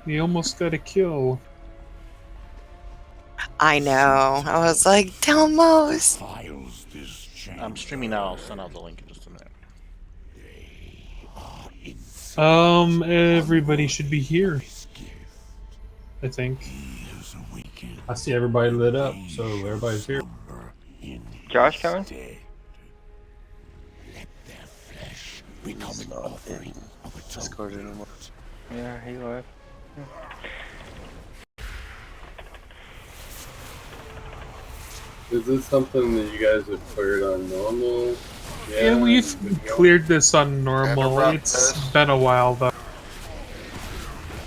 We almost got a kill. I know. I was like, Delmos. I'm streaming now. I'll send out the link in just a minute. Everybody should be here. I think. I see everybody lit up, so everybody's here. Josh coming? He's not in Discord anymore. Yeah, he left. Is this something that you guys have cleared on normal? Yeah, we've cleared this on normal. It's been a while though.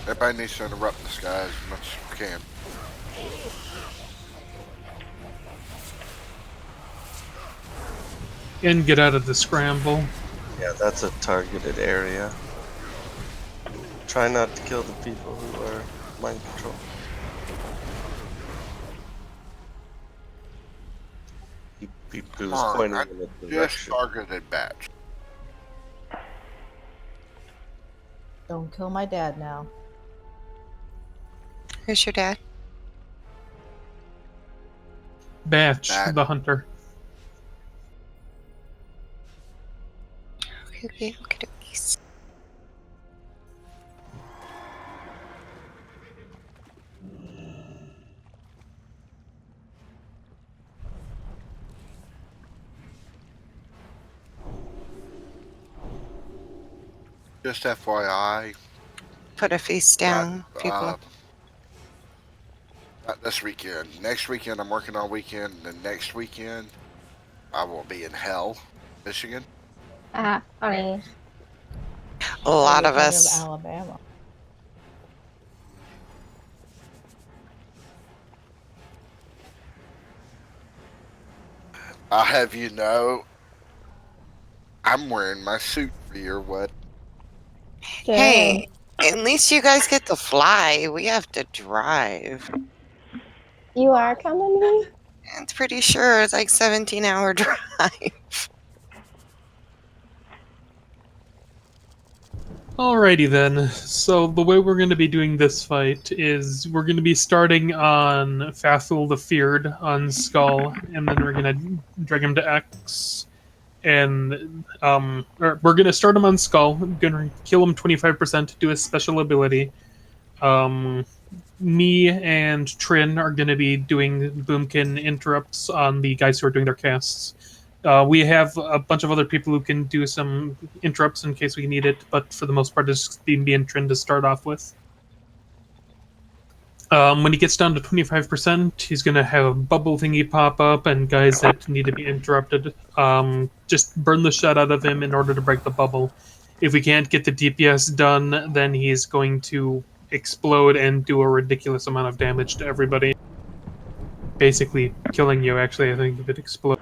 Everybody needs to interrupt this guy as much as we can. And get out of the scramble. Yeah, that's a targeted area. Try not to kill the people who are mind control. He was pointing in the Just direction. targeted batch. Don't kill my dad now. Who's your dad? Batch, the hunter. Okay. Just FYI. Put a face down, people. Not this weekend. Next weekend I'm working on weekend. The next weekend I will be in hell, Michigan. A lot of us. Alabama. I'll have you know, I'm wearing my suit for your what? Hey, at least you guys get to fly. We have to drive. You are coming with me? I'm pretty sure it's like 17-hour drive. Alrighty then. So the way we're going to be doing this fight is we're going to be starting on Fathul the Feared on Skull, and then we're going to drag him to X. And we're going to start him on Skull. Going to kill him 25%, do a special ability. Me and Trin are going to be doing Boomkin interrupts on the guys who are doing their casts. We have a bunch of other people who can do some interrupts in case we need it, but for the most part, it's just me and Trin to start off with. When he gets down to 25%, he's going to have a bubble thingy pop up, and guys that need to be interrupted, just burn the shit out of him in order to break the bubble. If we can't get the DPS done, then he's going to explode and do a ridiculous amount of damage to everybody. Basically killing you, actually, I think, if it explodes.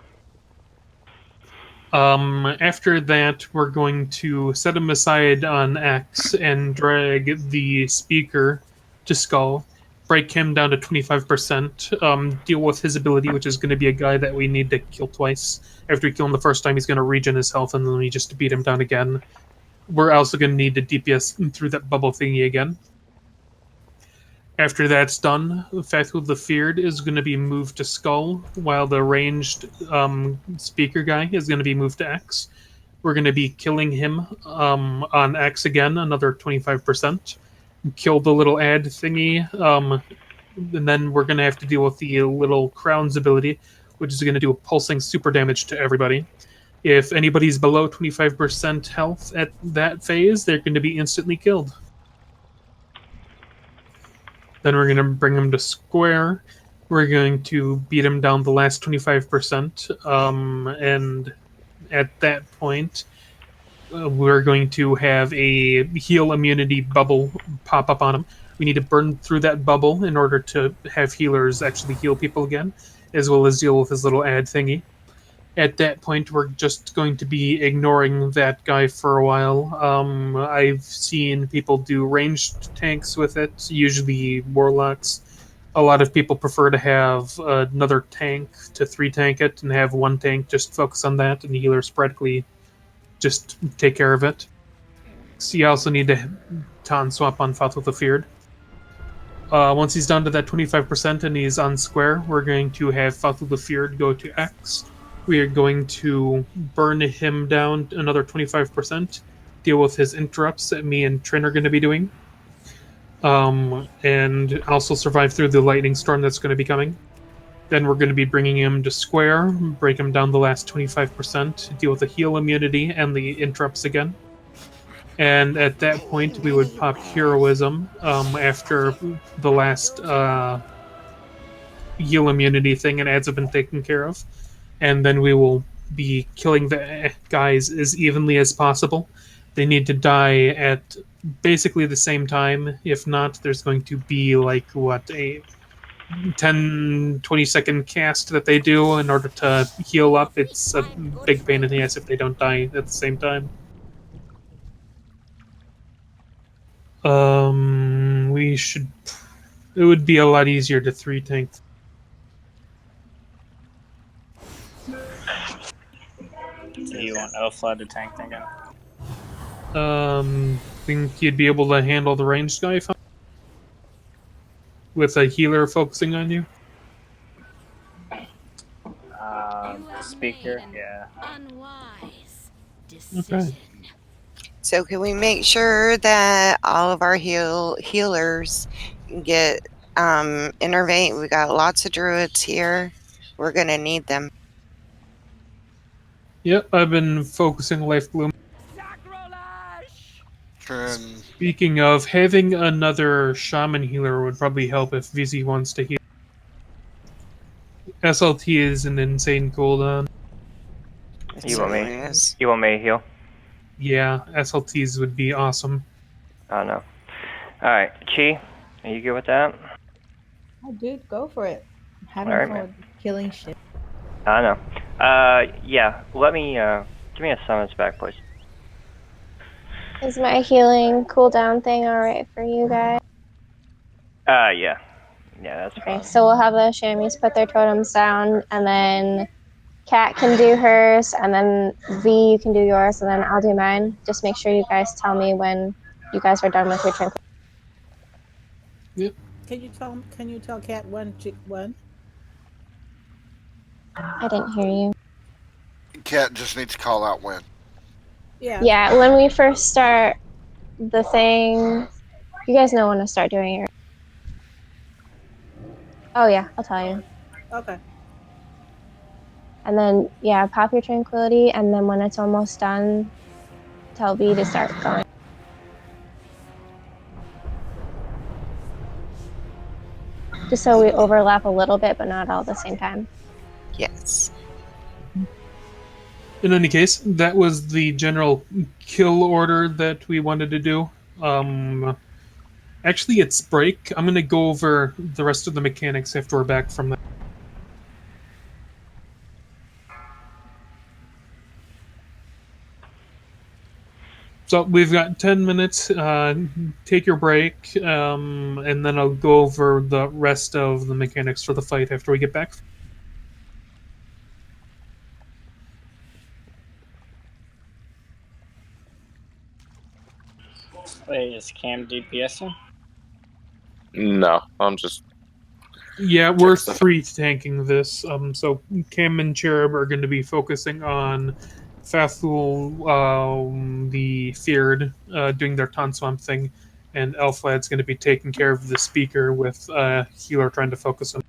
After that, we're going to set him aside on X and drag the speaker to Skull, break him down to 25%, deal with his ability, which is going to be a guy that we need to kill twice. After we kill him the first time, he's going to regen his health, and then we just beat him down again. We're also going to need to DPS through that bubble thingy again. After that's done, Fathul the Feared is going to be moved to Skull, while the ranged speaker guy is going to be moved to X. We're going to be killing him on X again, another 25%. Kill the little ad thingy, and then we're going to have to deal with the little Crown's ability, which is going to do a pulsing super damage to everybody. If anybody's below 25% health at that phase, they're going to be instantly killed. Then we're going to bring him to square. We're going to beat him down the last 25%. And at that point, we're going to have a heal immunity bubble pop up on him. We need to burn through that bubble in order to have healers actually heal people again, as well as deal with his little ad thingy. At that point, we're just going to be ignoring that guy for a while. I've seen people do ranged tanks with it, usually warlocks. A lot of people prefer to have another tank to 3-tank it and have one tank just focus on that, and the healer sporadically just take care of it. So you also need to Ton swap on Fathul the Feared. Once he's down to that 25% and he's on square, we're going to have Fathul the Feared go to X. We are going to burn him down another 25%, deal with his interrupts that me and Trin are going to be doing, and also survive through the lightning storm that's going to be coming. Then we're going to be bringing him to square, break him down the last 25%, deal with the heal immunity and the interrupts again. And at that point, we would pop heroism after the last heal immunity thing and ads have been taken care of. And then we will be killing the guys as evenly as possible. They need to die at basically the same time. If not, there's going to be like, what, a 10-20 second cast that they do in order to heal up. It's a big pain in the ass if they don't die at the same time. We should. It would be a lot easier to 3-tank. Do you want Elfla to tank again? Think you'd be able to handle the ranged guy with a healer focusing on you? Speaker, yeah. Okay. So can we make sure that all of our healers get innervate? We got lots of druids here. We're gonna need them. Yep, I've been focusing Life Bloom. Trin, Speaking of, having another shaman healer would probably help if VZ wants to heal. SLT is an insane cooldown. It You want me? certainly is. You want me to heal? Yeah, SLTs would be awesome. Oh no. Alright, Chi, are you good with that? Oh, dude, go for it. I'm having Alright, fun man. with killing shit. I know. Yeah, let me, give me a summons back, please. Is my healing cooldown thing alright for you guys? Yeah. Yeah, that's Okay, fine. so we'll have the chamois put their totems down, and then Kat can do hers, and then V, you can do yours, and then I'll do mine. Just make sure you guys tell me when you guys are done with your turn. Yep. Can you tell Cat when? I didn't hear you. Cat just needs to call out when. Yeah, when we first start the thing, you guys know when to start doing it. Oh yeah, I'll tell you. Okay. And then yeah, pop your tranquility, and then when it's almost done, tell V to start going. Just so we overlap a little bit, but not all at the same time. Yes. In any case, that was the general kill order that we wanted to do. Actually, it's break. I'm going to go over the rest of the mechanics after we're back from that. So we've got 10 minutes. Take your break, and then I'll go over the rest of the mechanics for the fight after we get back. Wait, is Cam DPSing? No, I'm just. Yeah, we're 3-tanking this. So Cam and Cherub are going to be focusing on Fathul, the Feared, doing their Ton Swamp thing, and Elflad's going to be taking care of the speaker with Healer trying to focus him.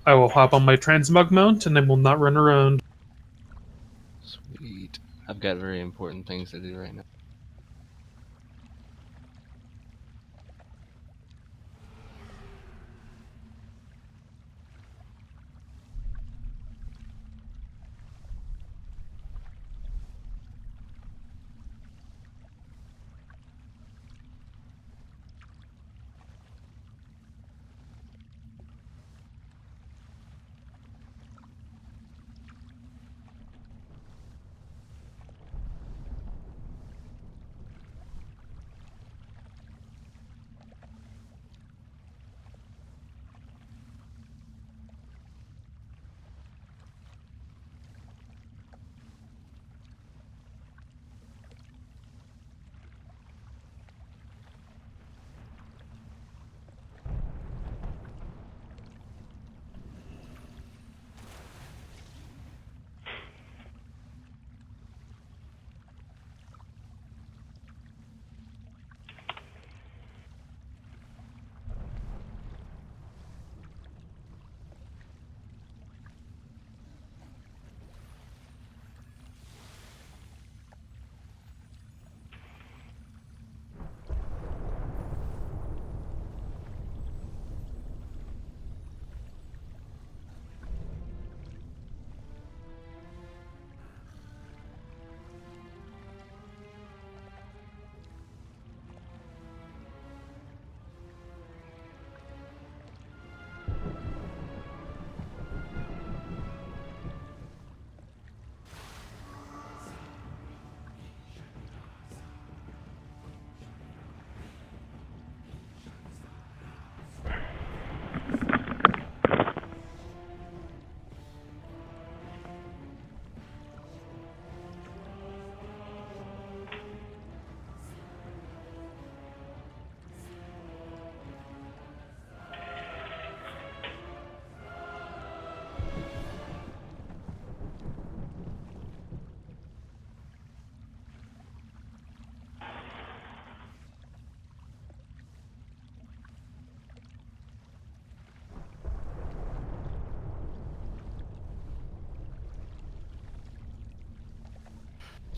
I will hop on my transmog mount, and I will not run around. Sweet. I've got very important things to do right now.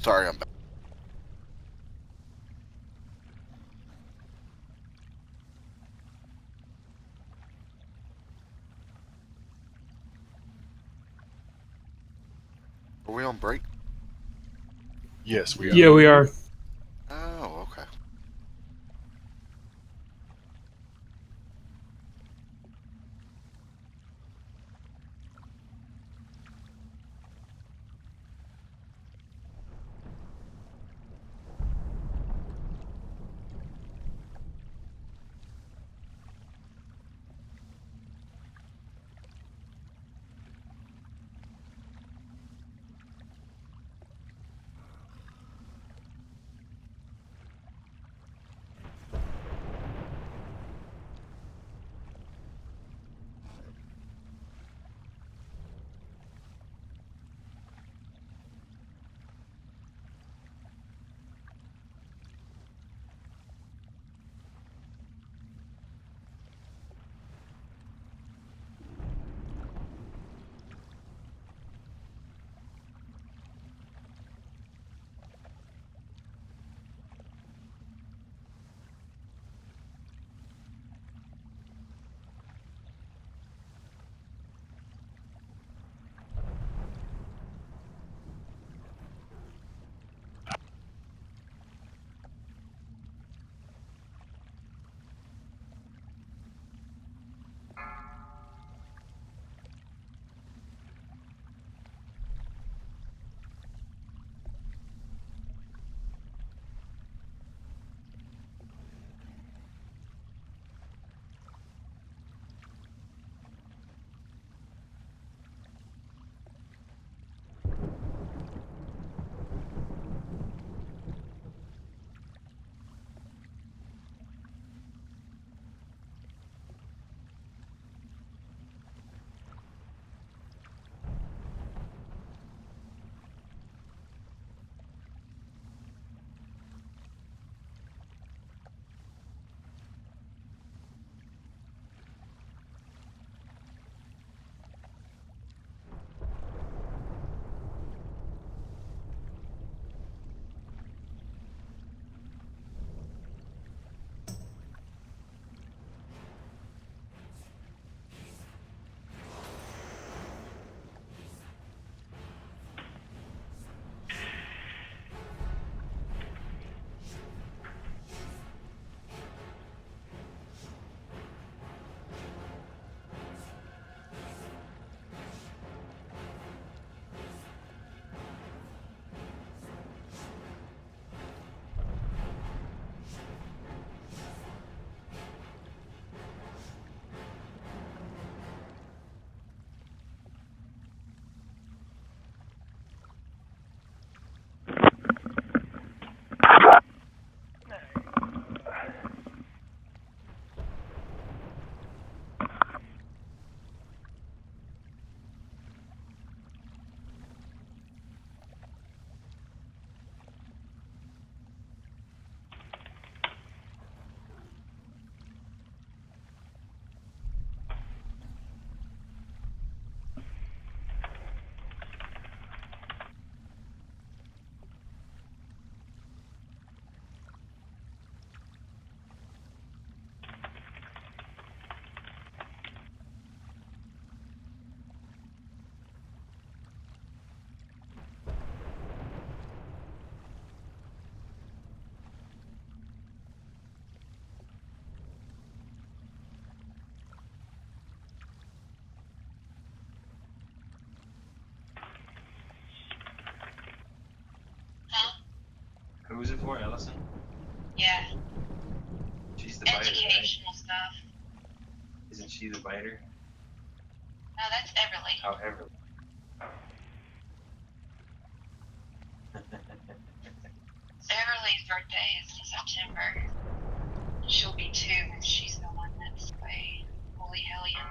Sorry, I'm back. Are we on break? Yes, we are. Yeah, we are. Oh, okay. Who's it for, Allison? Yeah. She's the biter, right? Educational stuff. Isn't she the biter? No, that's Everly. Oh, Everly. Everly's birthday is in September. She'll be 2, and she's the one that's a holy hellion.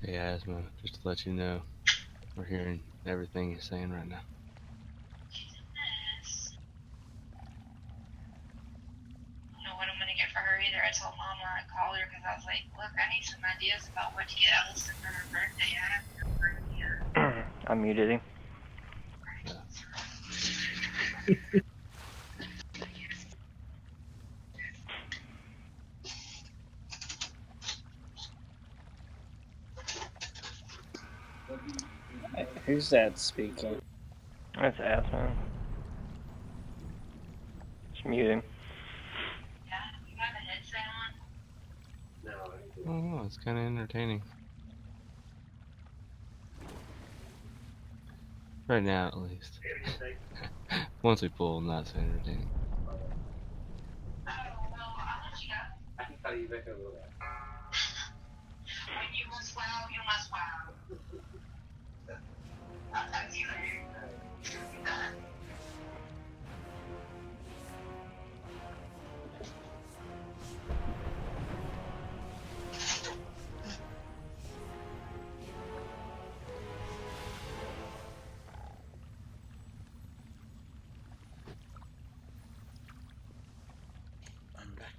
Hey, Asma, just to let you know, we're hearing everything you're saying right now. She's a mess. I don't know what I'm gonna get for her either. I told Mama I'd call her because I was like, look, I need some ideas about what to get Allison for her birthday. I haven't heard from you. I muted him. Who's that speaking? That's Asman. Just mute him. Oh, it's kind of entertaining. Right now, at least. Once we pull, not so entertaining. I can call you back in a little bit. When you must wow, you must wow. I'll talk to you later. I'm back.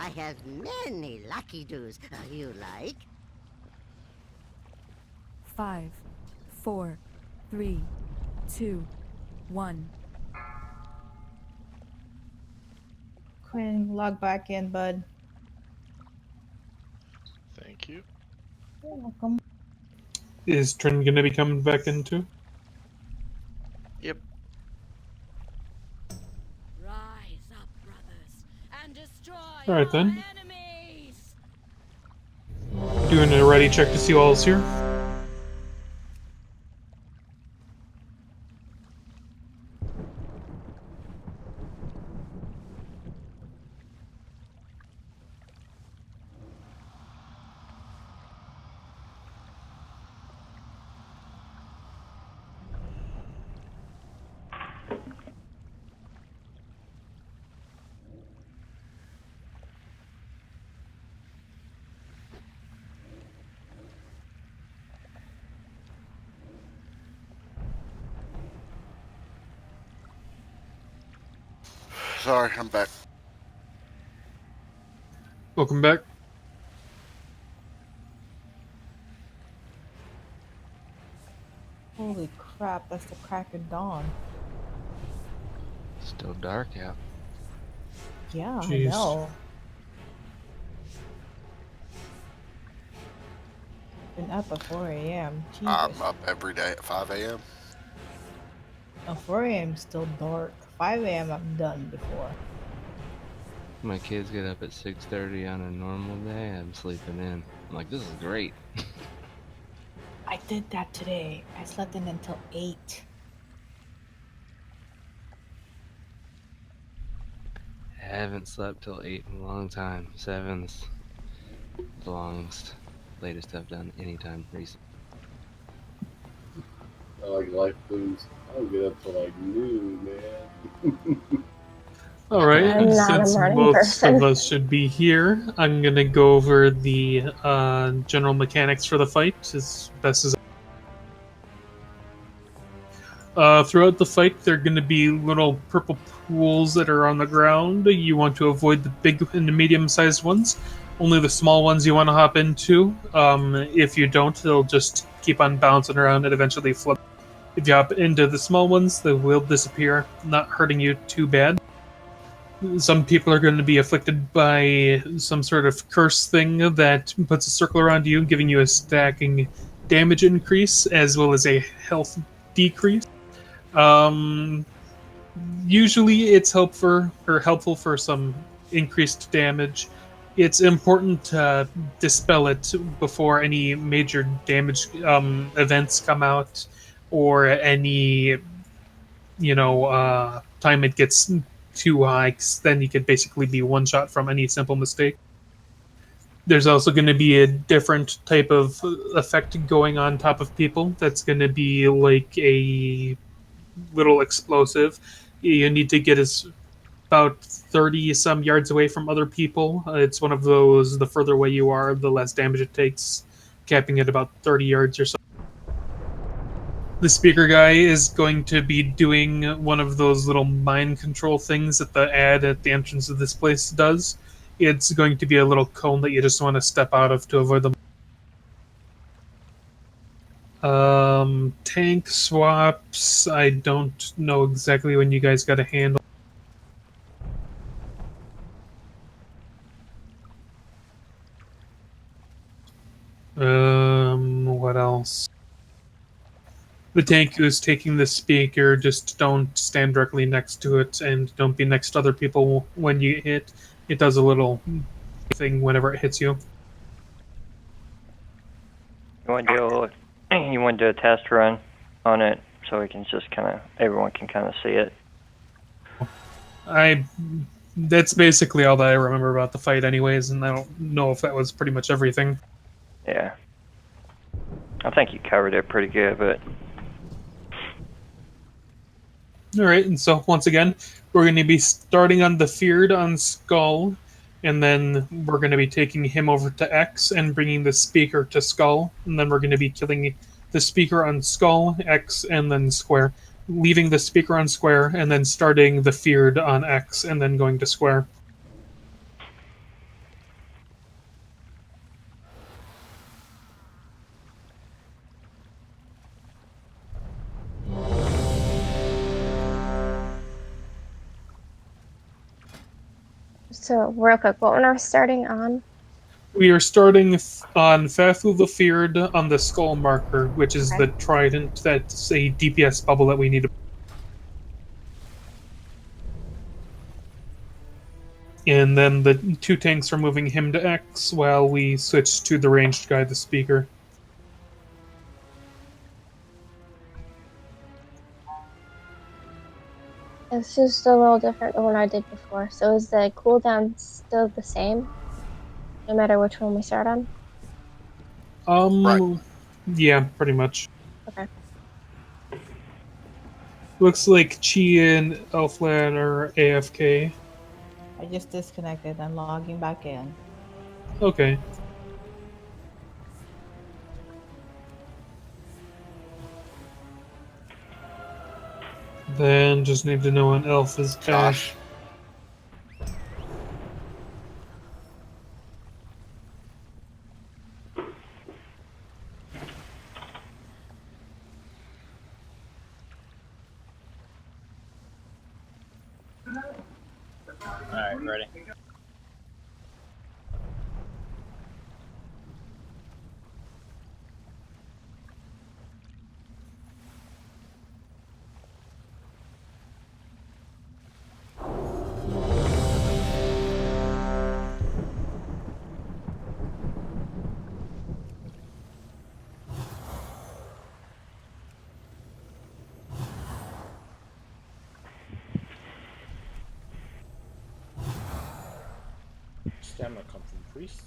I have many lucky doos. You like? 5, 4, 3, 2, 1. Quinn, log back in, bud. Thank you. You're welcome. Is Trin gonna be coming back in too? Yep. Rise up, brothers, and destroy Alright then. enemies! Doing a ready check to see who all's here. Sorry, I'm back. Welcome back. Holy crap, that's the crack of dawn. Still dark out. Yeah, Jeez. I know. Been up at 4 a.m. Jesus. I'm up every day at 5 a.m. Oh, 4 a.m. still dark. 5 a.m. I'm done before. My kids get up at 6:30 on a normal day. I'm sleeping in. I'm like, this is great. I did that today. I slept in until 8. I haven't slept till 8 in a long time. 7's the longest, latest I've done anytime recently. I like life booze. I'll get up till like noon, man. Alright, I'm not a since morning most person. of us should be here, I'm gonna go over the general mechanics for the fight as best as throughout the fight, there are going to be little purple pools that are on the ground. You want to avoid the big and the medium-sized ones. Only the small ones you want to hop into. If you don't, they'll just keep on bouncing around and eventually flip. If you hop into the small ones, they will disappear, not hurting you too bad. Some people are going to be afflicted by some sort of curse thing that puts a circle around you, giving you a stacking damage increase as well as a health decrease. Usually it's helpful for some increased damage. It's important to dispel it before any major damage events come out, or any time it gets too high, 'cause then you could basically be one shot from any simple mistake. There's also going to be a different type of effect going on top of people. That's going to be like a little explosive. You need to get about 30 some yards away from other people. It's one of those, the further away you are, the less damage it takes capping at about 30 yards or so. The speaker guy is going to be doing one of those little mind control things that the ad at the entrance of this place does. It's going to be a little cone that you just want to step out of to avoid them. Tank swaps, I don't know exactly when you guys got a handle. What else? The tank who's taking the speaker, just don't stand directly next to it and don't be next to other people when you hit. It does a little thing whenever it hits you. You want to do a test run on it so we can just everyone can kind of see it. That's basically all that I remember about the fight anyways, and I don't know if that was pretty much everything. Yeah. I think you covered it pretty good, but... Alright, and so once again, we're going to be starting on the Feared on Skull, and then we're going to be taking him over to X and bringing the speaker to Skull, and then we're going to be killing the speaker on Skull, X, and then Square. Leaving the speaker on Square, and then starting the Feared on X, and then going to Square. So, real quick, what one are we starting on? We are starting on Fathu the Feared on the Skull marker, which is the trident that's a DPS bubble that we need to... And then the two tanks are moving him to X while we switch to the ranged guy, the speaker. This is a little different than what I did before. So is the cooldown still the same? No matter which one we start on? Right. Yeah, pretty much. Okay. Looks like Chi and Elflan are AFK. I just disconnected. I'm logging back in. Okay. Then just need to know when Elf is back. Josh. Alright, ready. Stamina come from priests.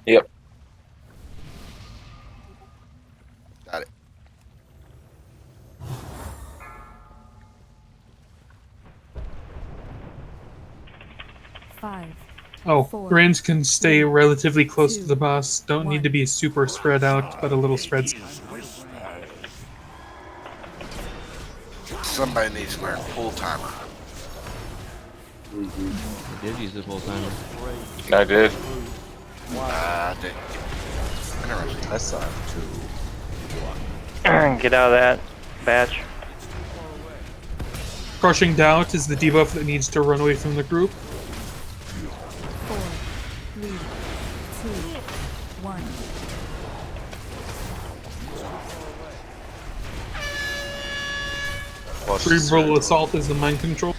Yep. Got it. Five. Oh, Four, range can stay relatively close to two, the boss. Don't need to be super spread out, but a little spread. Somebody needs to learn full timer. You did use the full timer. I did. I did. Interesting. I saw it too. Get out of that batch. Crushing Doubt is the debuff that needs to run away from the group. 4, 3, 2, 1. Cerebral Assault is the mind control.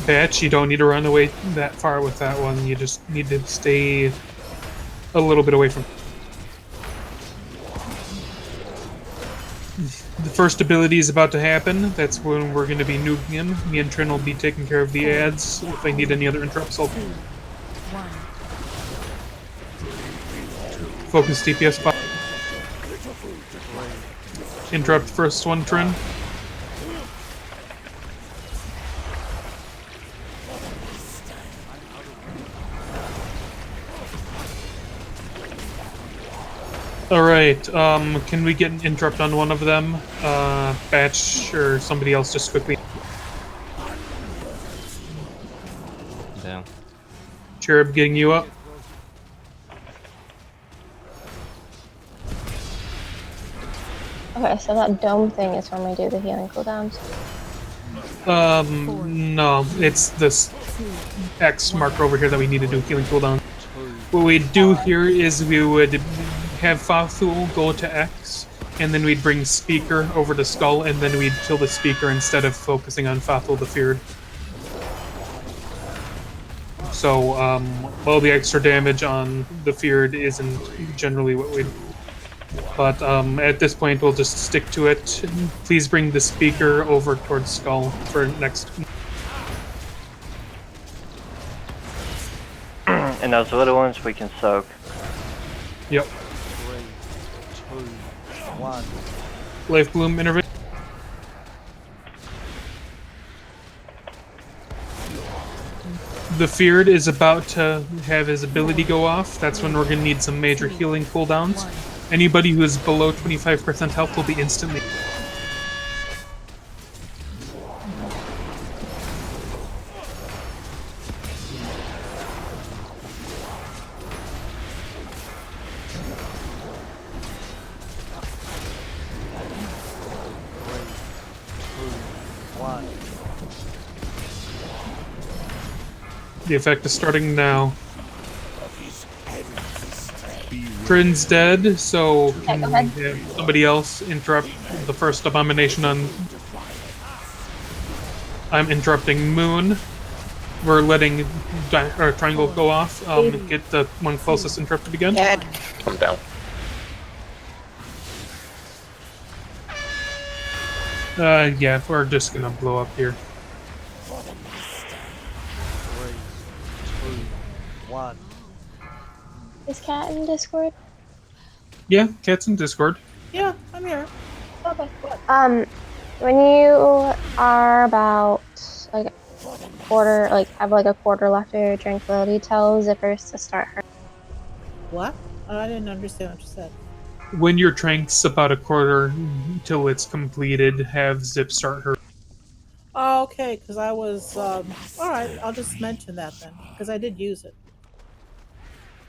Patch, you don't need to run away that far with that one. You just need to stay a little bit away from. The first ability is about to happen. That's when we're going to be nuking him. Me and Trin will be taking care of the ads. If I need any other interrupts, I'll focus DPS. Interrupt the first one, Trin. Alright, can we get an interrupt on one of them? Batch or somebody else just quickly. Down. Cherub getting you up. Okay, so that dome thing is when we do the healing cooldowns. No, it's this X marker over here that we need to do healing cooldown. What we'd do here is we would have Fathul go to X, and then we'd bring Speaker over to Skull, and then we'd kill the Speaker instead of focusing on Fathul the Feared. So, well, the extra damage on the Feared isn't generally what we'd... But at this point, we'll just stick to it. Please bring the Speaker over towards Skull for next... And those little ones we can soak. Yep. 3, 2, 1. Life Bloom intervention. The Feared is about to have his ability go off. That's when we're going to need some major healing cooldowns. Anybody who is below 25% health will be instantly... The effect is starting now. Trin's dead, so can we have somebody else interrupt the first abomination on... I'm interrupting Moon. We're letting Triangle go off. Get the one closest interrupted again. Dead. I'm down. Yeah, we're just gonna blow up here. 3, 2, 1. Is Cat in Discord? Yeah, Cat's in Discord. Yeah, I'm here. Okay. When you are about like a quarter, like have like a quarter left of your tranquility, tell Zippers to start her. What? I didn't understand what you said. When your trank's about a quarter till it's completed, have Zip start her. Oh, okay, because I was, alright, I'll just mention that then, because I did use it.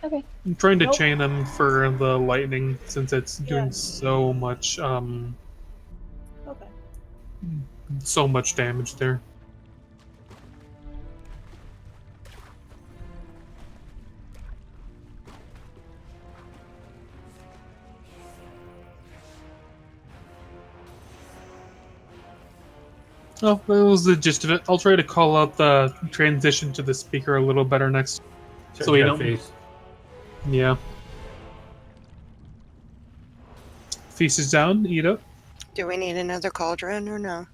Okay. I'm trying to Nope. chain them for the lightning since it's doing so much, Okay. so much damage there. Oh, that was the gist of it. I'll try to call out the transition to the speaker a little better next, so we don't. Face. Yeah. Feast is down. Eat up. Do we need another cauldron or no?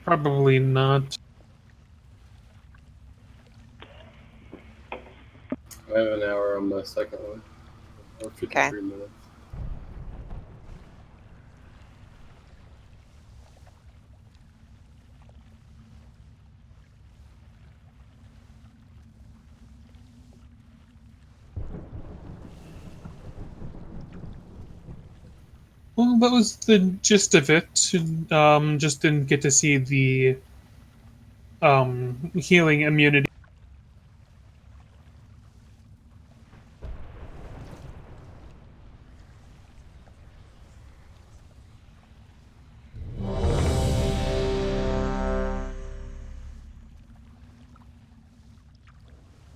Probably not. I have an hour on my second one. Or 53 minutes. Well, that was the gist of it. Just didn't get to see the healing immunity.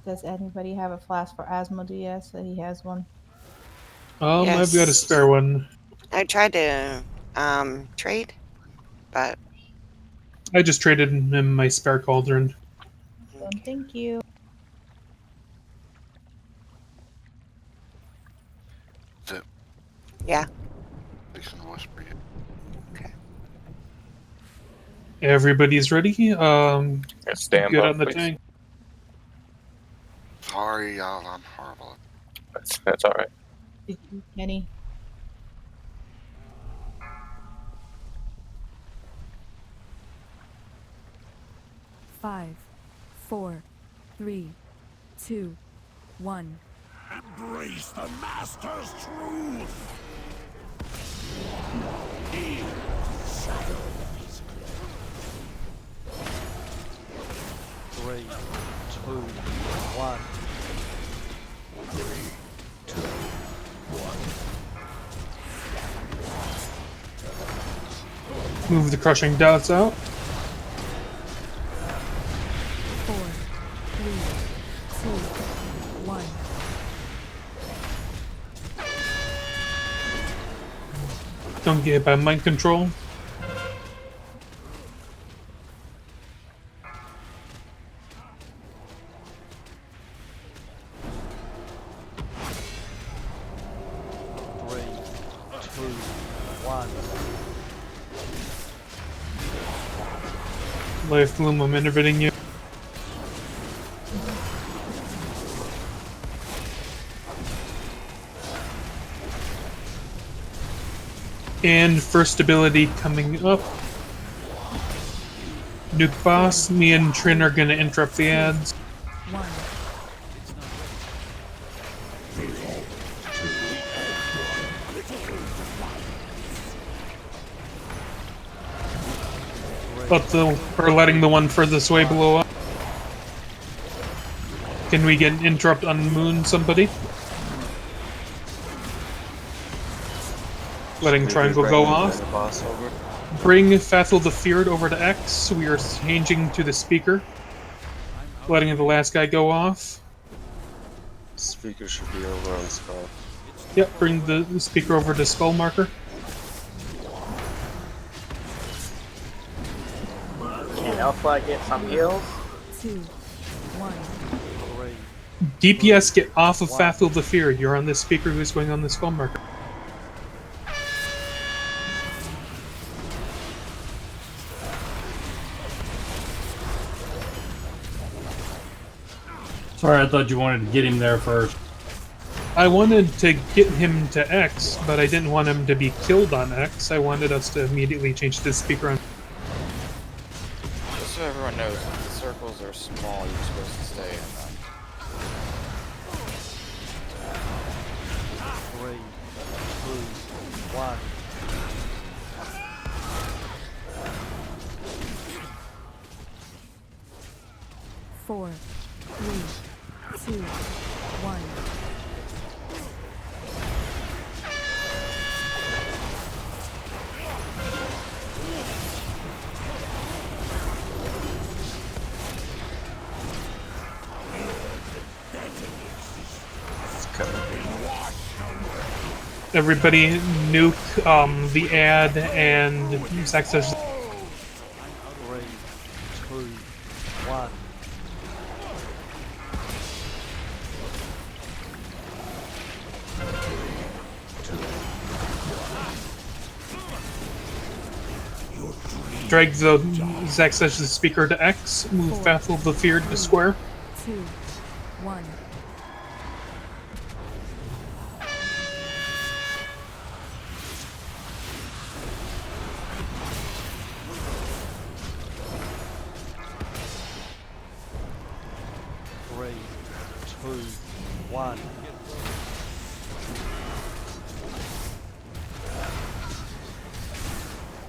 Does anybody have a flask for Asmodeus? That he has one. I've got a spare one. I tried to trade, but I just traded him my spare cauldron. Thank you. yeah. Everybody's ready. Stand Good by, on the please. tank. Sorry, y'all. I'm horrible. That's all right. Thank you, Kenny. Five, 4, 3, 2, 1. Embrace the Master's truth! In shadows. 3, 2, 1. 3, 2, 1. Move the crushing dots out. 4, 3, 2, 1. Don't get hit by mind control. Three, two, one. Life bloom, I'm innervating you. And first ability coming up. Nuke boss. Me and Trin are gonna interrupt the ads. 1. We're letting the one furthest away blow up. Can we get an interrupt on Moon, somebody? Letting Triangle go off. Bring Fathel the Feared over to X. We are changing to the speaker. Letting the last guy go off. Speaker should be over on Skull. Yep, bring the speaker over to Skull Marker. Can Alpha get some heals? 2, 1. DPS, get off of Fathel the Feared. You're on this speaker who's going on the Skull Marker. Sorry, I thought you wanted to get him there first. I wanted to get him to X, but I didn't want him to be killed on X. I wanted us to immediately change the speaker on. Just so everyone knows, if the circles are small, you're supposed to stay in them. 3, 2, 1. Four, 3, 2, 1. Everybody nuke the ad and use access. 3, 2, 1. Drag the access the speaker to X. Move Fathel the Feared to square. 2, 1. Three, 2, 1.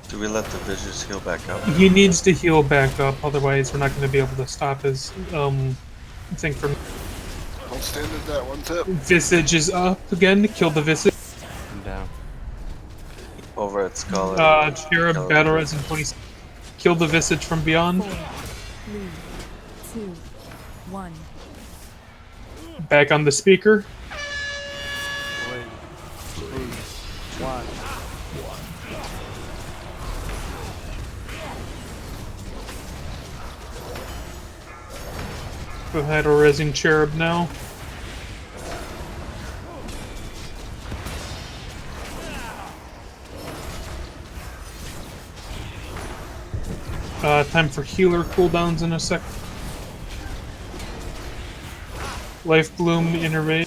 Do we let the Visage heal back up? He needs to heal back up, otherwise we're not going to be able to stop his thing from. Don't stand at that one tip. Visage is up again. Kill the Visage. I'm down. Over at Skull. Cherub, Battle Res, and 20. Kill the Visage from beyond. 4, 3, 2, 1. Back on the speaker. 3, 2, 1. Go ahead, we're raising Cherub now. Time for healer cooldowns in a sec. Life Bloom, Innervate.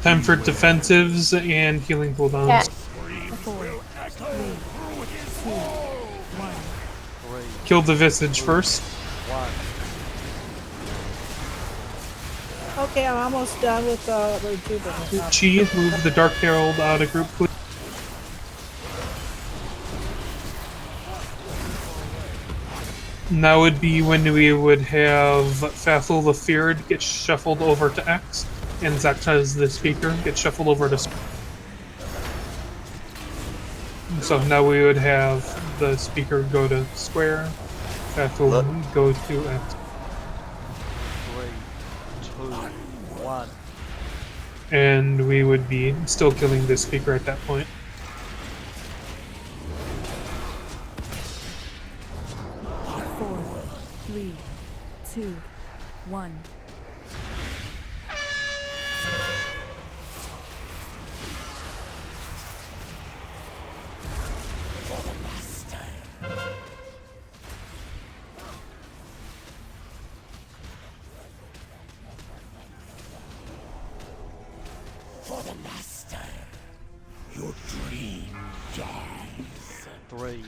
Time for defensives and healing cooldowns. Yeah. 4, 3, 2, 1. Kill the Visage first. Okay, I'm almost done with rejuvenate. Chi, move the Dark Herald out of group, please. Now would be when we would have Fathul the Feared get shuffled over to X, and Zakta's the Speaker get shuffled over to. So now we would have the Speaker go to Square, Fathul go to X. 3, 2, 1. And we would be still killing the Speaker at that point. Four, 3, 2, 1. For the Master, your dream dies. 3.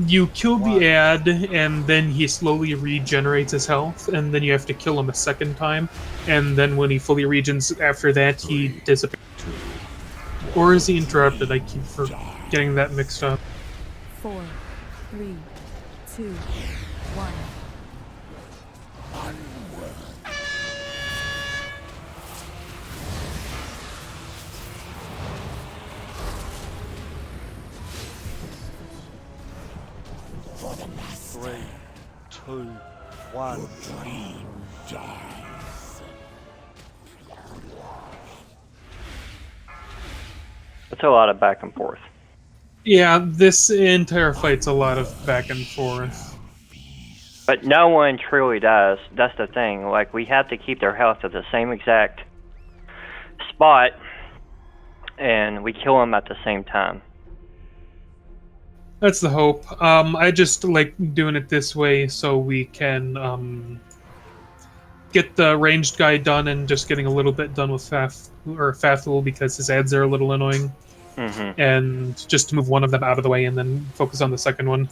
You kill the ad, and then he slowly regenerates his health, and then you have to kill him a second time, and then when he fully regens after that, he disappears. Or is he interrupted? I keep getting that mixed up. 4, 3, 2, 1. For the Master, 3, 2, 1. your dream dies. It's a lot of back and forth. Yeah, this entire fight's a lot of back and forth. But no one truly dies. That's the thing. Like, we have to keep their health at the same exact spot, and we kill them at the same time. That's the hope. I just like doing it this way so we can get the ranged guy done and just getting a little bit done with Fathul because his ads are a little annoying. Mm-hmm. And just to move one of them out of the way and then focus on the second one.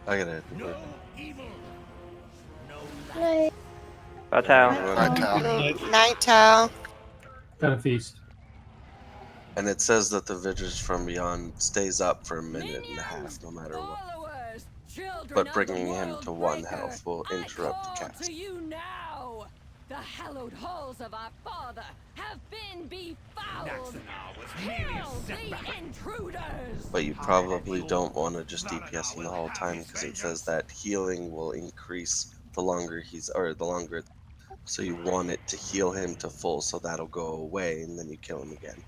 I gotta hit the Night. Bye, Tao. Night, Tao. Kind of feast. And it says that the Visage from Beyond stays up for a minute and a half, no matter what. But bringing him to 1 health will interrupt the cast. To you now, the hallowed halls of our father have been befouled. Hail the intruders! But you probably don't want to just DPS him the whole time because it says that healing will increase the longer so you want it to heal him to full, so that'll go away and then you kill him again.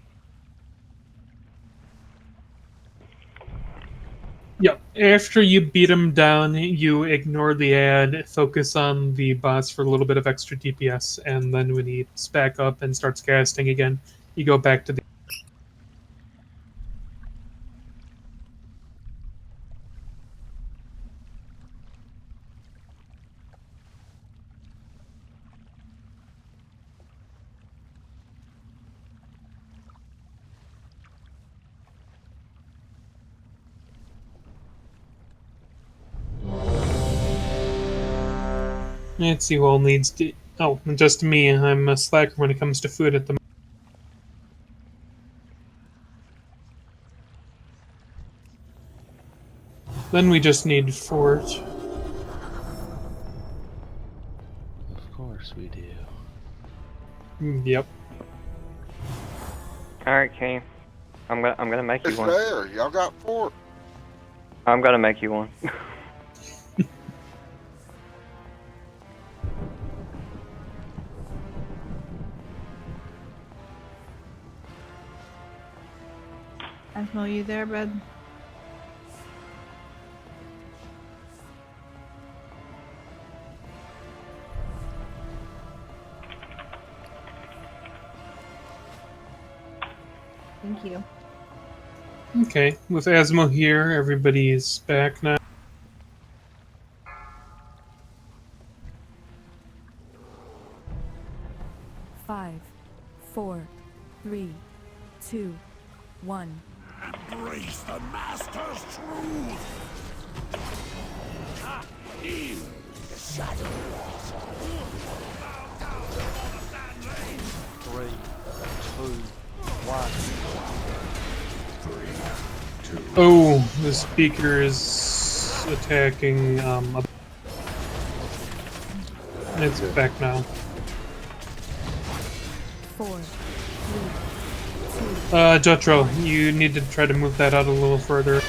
Yep. After you beat him down, you ignore the ad, focus on the boss for a little bit of extra DPS, and then when he's back up and starts casting again, you go back to the. Let's see who all needs to. Oh, just me. I'm a slacker when it comes to food at the moment. Then we just need Fort. Of course we do. Yep. All right, Kenny. I'm gonna make you It's one. there. Y'all got 4. I'm gonna make you one. Asmo, you there, bud? Thank you. Okay, with Asmo here, everybody's back now. Five, 4, 3, 2, 1. Embrace the Master's truth! In the shadow. 3, 2, 1. Oh, the speaker is attacking. It's back now. 4, 3, 2. Jotro, you need to try to move that out a little further.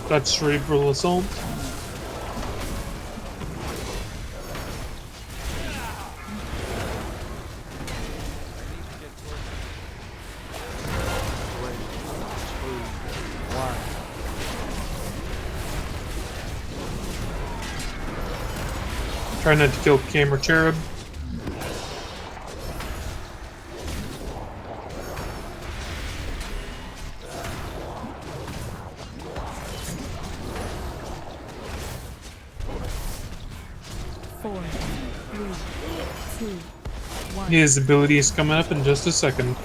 That's cerebral assault. Try not to kill Cam or Cherub. His ability is coming up in just a second.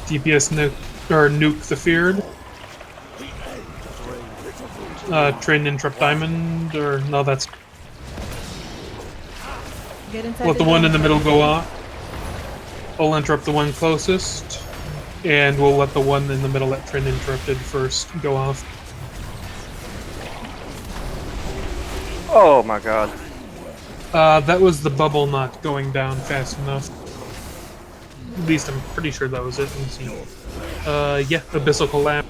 DPS nuke the feared. Train interrupt diamond, or no, that's. Let the one in the middle go off. I'll interrupt the one closest, and we'll let the one in the middle that train interrupted first go off. Oh my god. That was the bubble not going down fast enough. At least I'm pretty sure that was it. Let me see. Yeah, Abyssal Collapse.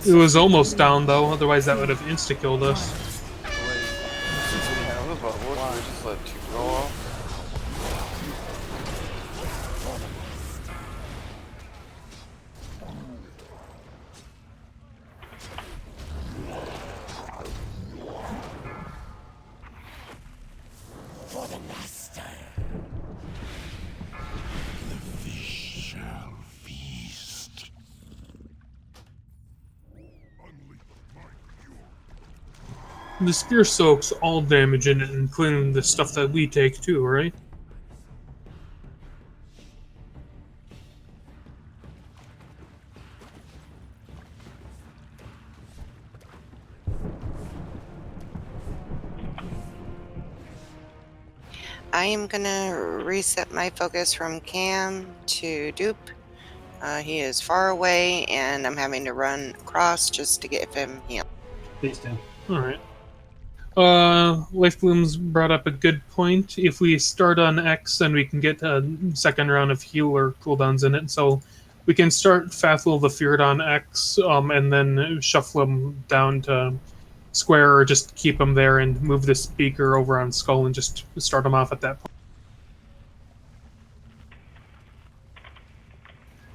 It was almost down though, otherwise that would have insta-killed us. Since we have a bubble, can we just let 2 go off? For the Master. The fish shall feast. The spear soaks all damage in it, including the stuff that we take too, right? I am gonna reset my focus from Cam to Dupe. He is far away, and I'm having to run across just to get him healed. Please do. Alright. Life Bloom's brought up a good point. If we start on X, then we can get a second round of healer cooldowns in it. So we can start Fathul the Feared on X, and then shuffle them down to square, or just keep them there and move the speaker over on Skull and just start them off at that point.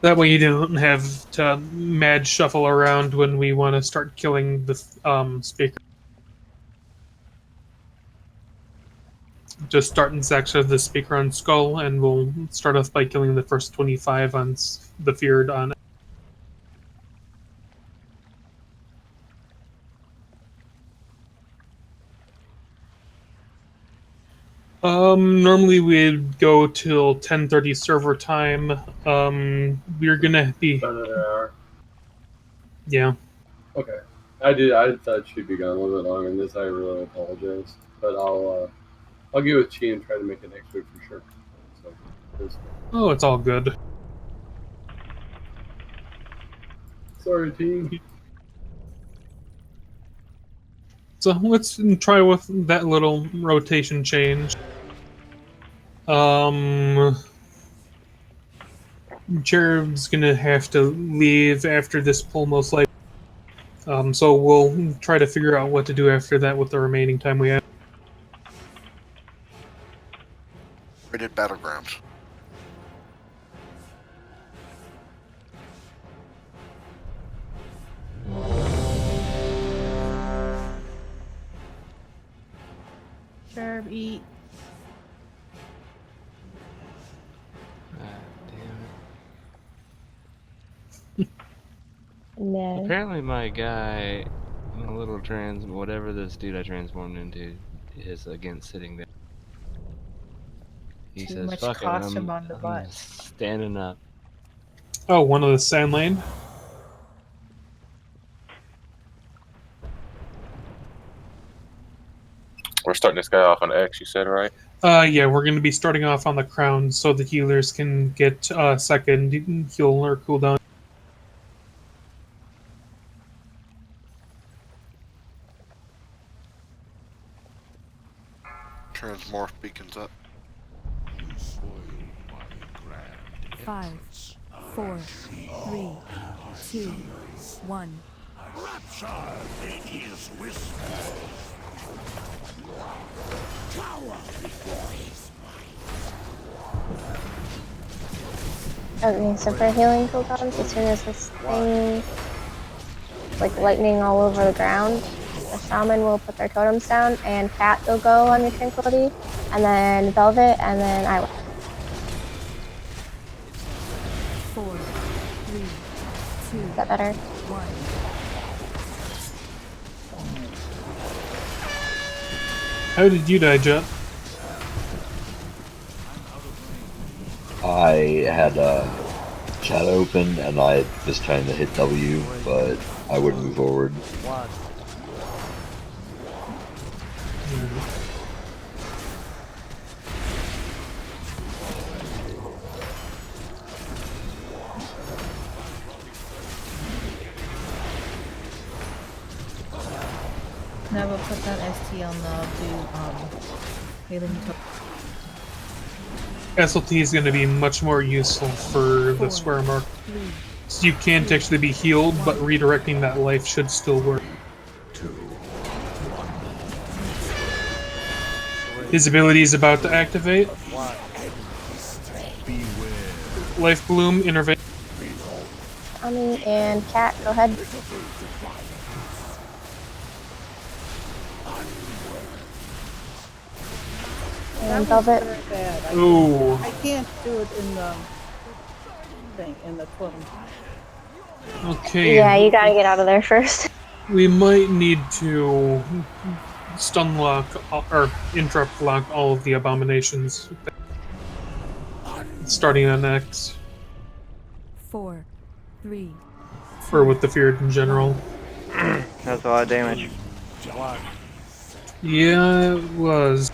That way you don't have to mad shuffle around when we want to start killing the speaker. Just start in section of the speaker on Skull, and we'll start off by killing the first 25 on the Feared on. Normally we'd go till 10:30 server time. We're gonna be. About another hour. Yeah. Okay. I thought she'd be gone a little bit longer than this. I really apologize, but I'll get with Chi and try to make it next week for sure. So, Oh, it's all good. sorry, team. So let's try with that little rotation change. Cherub's gonna have to leave after this pull most likely. So we'll try to figure out what to do after that with the remaining time we have. We did Battlegrounds. Sure, eat. No. Apparently my guy, my little whatever this dude I transformed into is against sitting there. He Too says, much fuck it, caution on the I'm butt. standing up. Oh, one of the sand lane. We're starting this guy off on X, you said, right? Yeah, we're going to be starting off on the crown so the healers can get a second heal or cooldown. Transmorph beacons up. 5, 4, 3, 2, 1. Rapture in his whisper. Cower before his Okay, so for healing cooldowns, as soon as this thing, like lightning all over the ground, the shaman will put their totems down, and Cat will go on your tranquility, and then Velvet, and then I will. 4, 3, 2, Is that better? 1. How did you die, Jet? I had chat open and I was trying to hit W, but I wouldn't move forward. Never put that ST on the healing token. SLT is going to be much more useful for the square mark. So you can't actually be healed, but redirecting that life should still work. His ability is about to activate. Life Bloom, Intervene. Tommy and Cat, go ahead. And Velvet. Very bad. Ooh. I can't do it in the thing, in the twin. Okay. Yeah, you gotta get out of there first. We might need to stun lock or interrupt lock all of the abominations. Starting on X. 4, 3. Or with the feared in general. That's a lot of damage. Yeah, it was.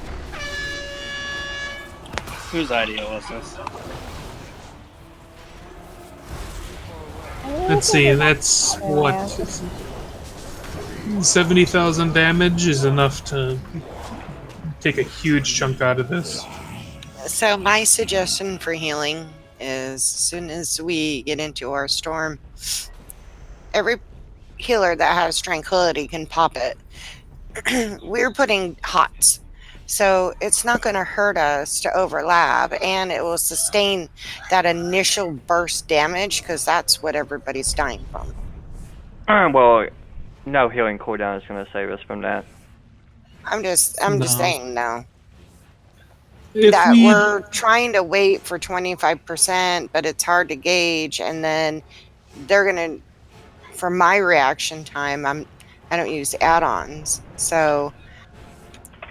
Whose idea was this? Let's see, that's what 70,000 damage is enough to take a huge chunk out of this. So my suggestion for healing is as soon as we get into our storm, every healer that has tranquility can pop it. We're putting hots. So it's not going to hurt us to overlap, and it will sustain that initial burst damage because that's what everybody's dying from. Well, no healing cooldown is going to save us from that. I'm just No. saying no. If That we- we're trying to wait for 25%, but it's hard to gauge, and then they're gonna. For my reaction time, I don't use add-ons, so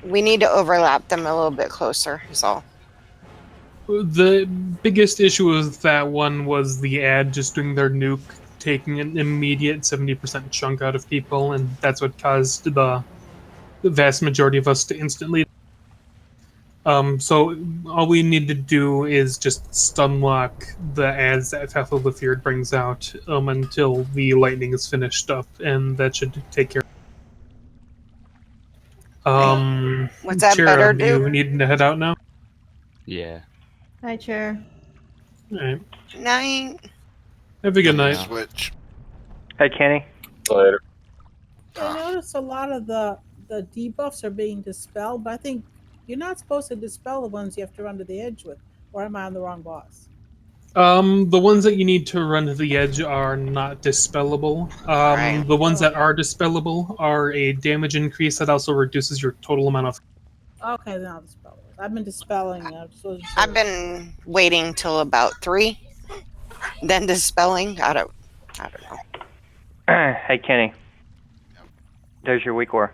we need to overlap them a little bit closer. Is all. The biggest issue with that one was the ad just doing their nuke, taking an immediate 70% chunk out of people, and that's what caused the vast majority of us to instantly. So all we need to do is just stun lock the ads that Path of the Feared brings out until the lightning is finished up, and that should take care. What's that Chera, better do do? you need to head out now? Yeah. Hi, Chair. Alright. Night. Have a good night. Switch. Hey, Kenny. Later. I noticed a lot of the debuffs are being dispelled, but I think you're not supposed to dispel the ones you have to run to the edge with. Or am I on the wrong boss? The ones that you need to run to the edge are not dispellable. The ones that are dispellable are a damage increase that also reduces your total amount of. Okay, then I'll dispel those. I've been dispelling. I've been waiting till about 3, then dispelling. I don't know. Hey, Kenny. There's your weak war.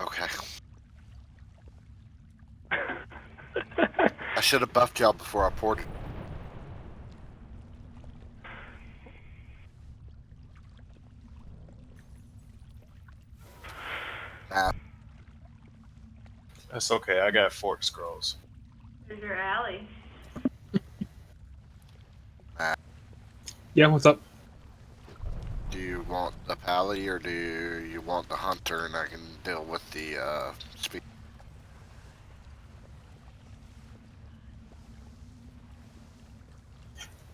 Okay. I should have buffed y'all before I ported. Nah. That's okay. I got fork scrolls. There's your alley. Nah. Yeah, what's up? Do you want the pally or do you want the hunter, and I can deal with the speed?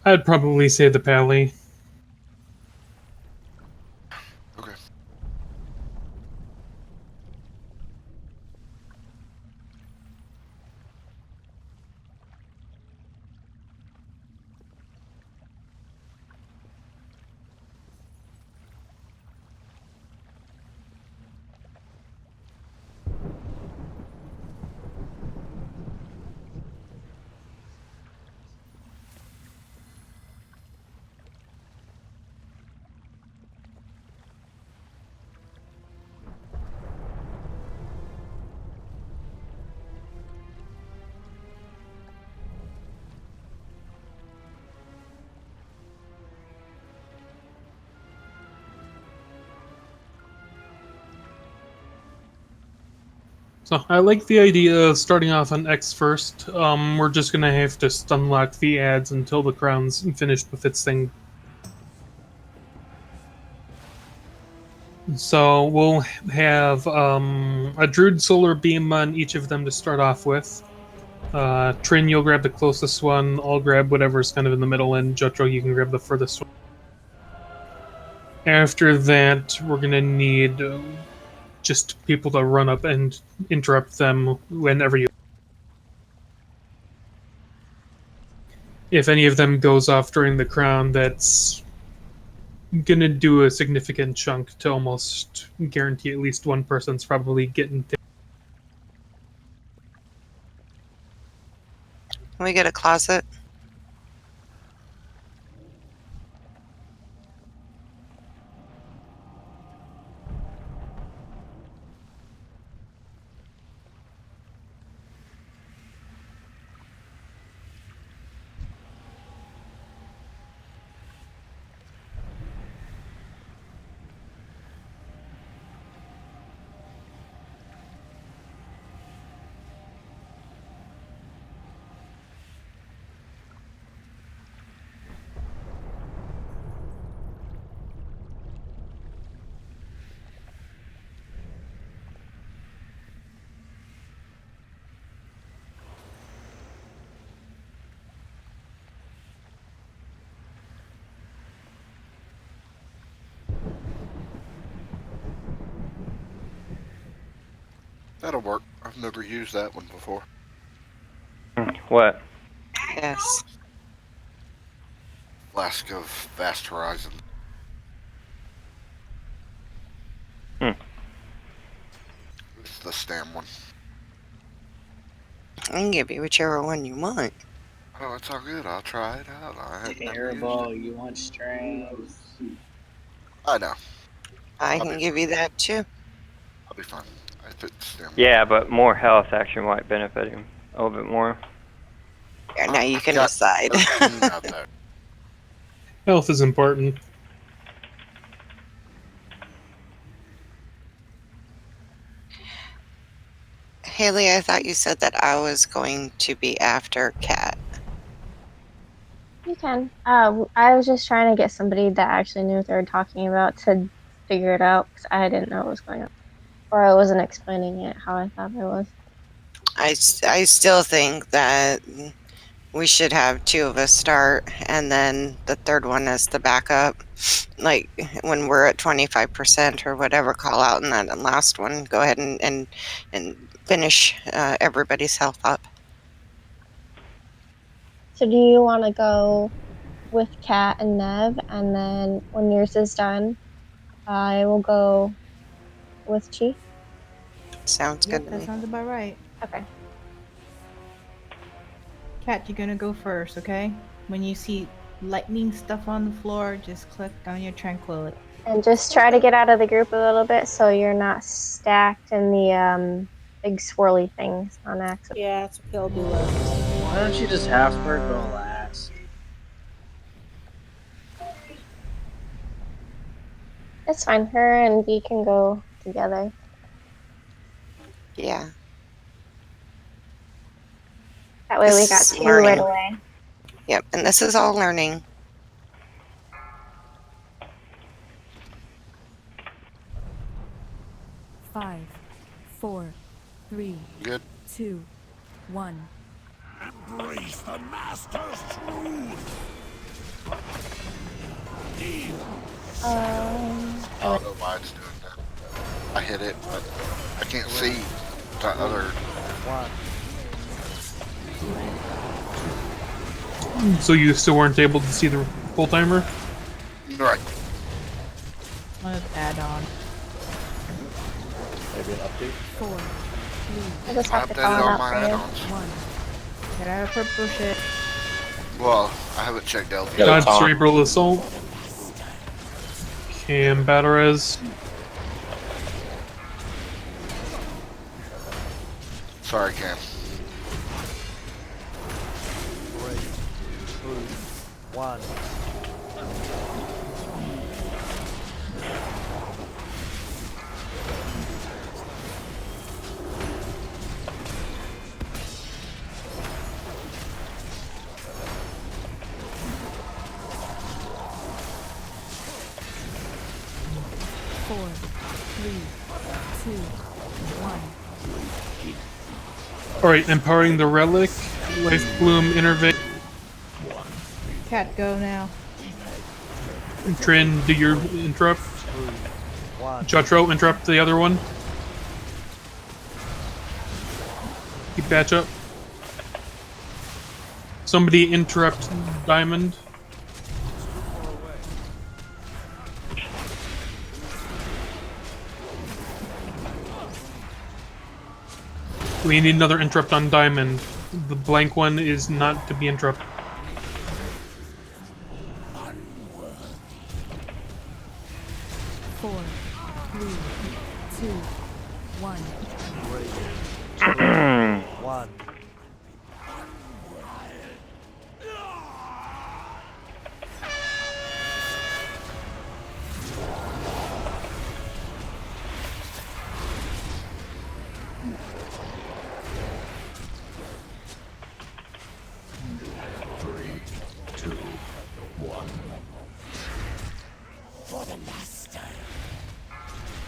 I'd probably say the pally. Okay. So I like the idea of starting off on X first. We're just gonna have to stunlock the ads until the crown's finished with its thing. So we'll have a Druid Solar Beam on each of them to start off with. Trin, you'll grab the closest one. I'll grab whatever's kind of in the middle, and Jotro, you can grab the furthest one. After that, we're gonna need just people to run up and interrupt them whenever you. If any of them goes off during the crown, that's gonna do a significant chunk to almost guarantee at least one person's probably getting. Can we get a closet? That'll work. I've never used that one before. What? Yes. Flask of Vast Horizon. It's the stem one. I can give you whichever one you want. Oh, it's all good. I'll try it out. I had never used Terrible. it. You want strength. I know. I can give you that too. I'll be fine. I put the stem. Yeah, but more health actually might benefit him a little bit more. Yeah, now you can decide. Health is important. Haley, I thought you said that I was going to be after Kat. You can. I was just trying to get somebody that actually knew what they were talking about to figure it out because I didn't know what was going on, or I wasn't explaining it how I thought I was. I still think that we should have 2 of us start, and then the third one as the backup. Like when we're at 25% or whatever, call out in that last one. Go ahead and finish everybody's health up. So do you want to go with Kat and Nev, and then when yours is done, I will go with Chi? Sounds Yep, good to that me. sounds about right. Okay. Kat, you're gonna go first, okay? When you see lightning stuff on the floor, just click on your tranquility. And just try to get out of the group a little bit so you're not stacked in the big swirly things on accident. Yeah, it's okay. I'll do that. Why don't you just have her go last? It's fine. Her and V can go together. Yeah. That way we got This is 2 right learning. away. Yep, and this is all learning. Five, four, three, Good. 2, 1. Embrace the Master's truth. I don't know why it's doing that. I hit it, but I can't see the other. So you still weren't able to see the full timer? Right. Let's add on. Maybe an update. 4, 3, I just have to Updated call it all out my for you. add-ons. 1. Get out of purple shit. Well, I haven't checked LV. God, Cerebral Assault. Cam Batarez. Sorry, Cam. 3, 2, 1. Four, 3, 2, 1. Alright, empowering the relic. Life Bloom, Innervate. Cat, go now. Trin, do your interrupt. Jotro, interrupt the other one. Keep batch up. Somebody interrupt Diamond. We need another interrupt on Diamond. The blank one is not to be interrupted. Four, 3, 2, 1. 1.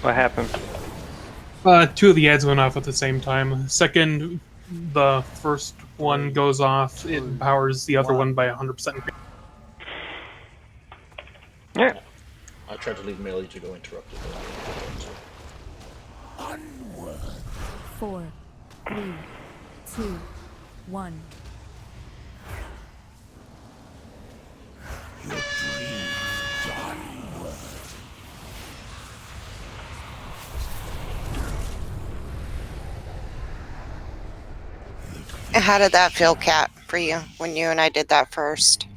What happened? Two of the ads went off at the same time. Second, the first one goes off, it powers the other one by 100%. Yeah. I tried to leave melee to go interrupted. 4, 3, 2, 1. Your dreams die. How did that feel, Kat, for you when you and I did that first?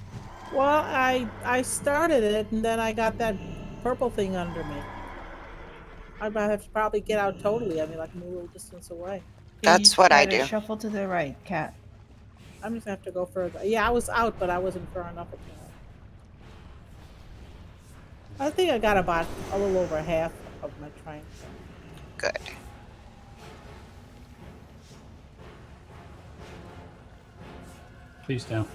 Well, I started it and then I got that purple thing under me. I might have to probably get out totally. I mean, like, move a little distance away. That's what I do. Shuffle to the right, Cat. I'm just gonna have to go further. Yeah, I was out, but I wasn't far enough apparently. I think I got about a little over half of my train. Good. Please down.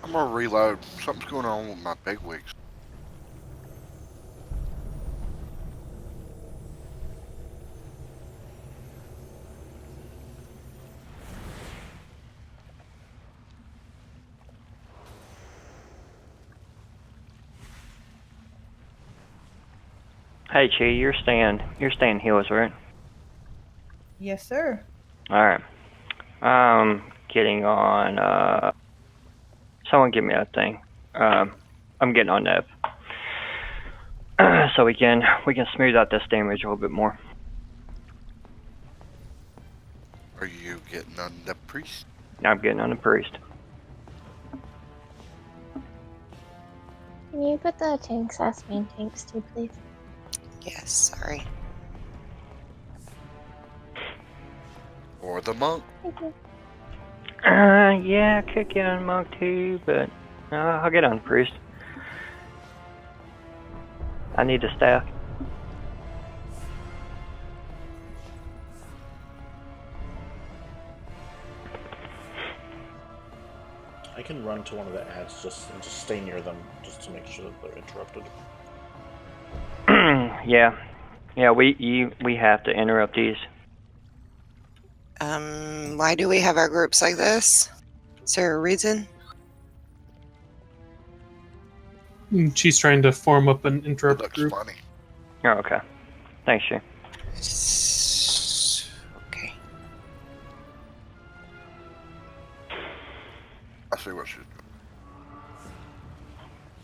I'm gonna reload. Something's going on with my big wigs. Hey, Chi, you're staying heals, right? Yes, sir. All right. getting on. Someone give me that thing. I'm getting on Nev. So we can smooth out this damage a little bit more. Are you getting on the priest? I'm getting on the priest. Can you put the tanks as main tanks too, please? Yes, sorry. Or the monk? Thank you. Yeah, I could get on monk too, but I'll get on priest. I need the staff. I can run to one of the ads and just stay near them just to make sure that they're interrupted. Yeah, we have to interrupt these. Why do we have our groups like this? Is there a reason? She's trying to form up an interrupt Looks group. funny. Oh, okay. Thanks, Shane. Okay. I see what she's doing.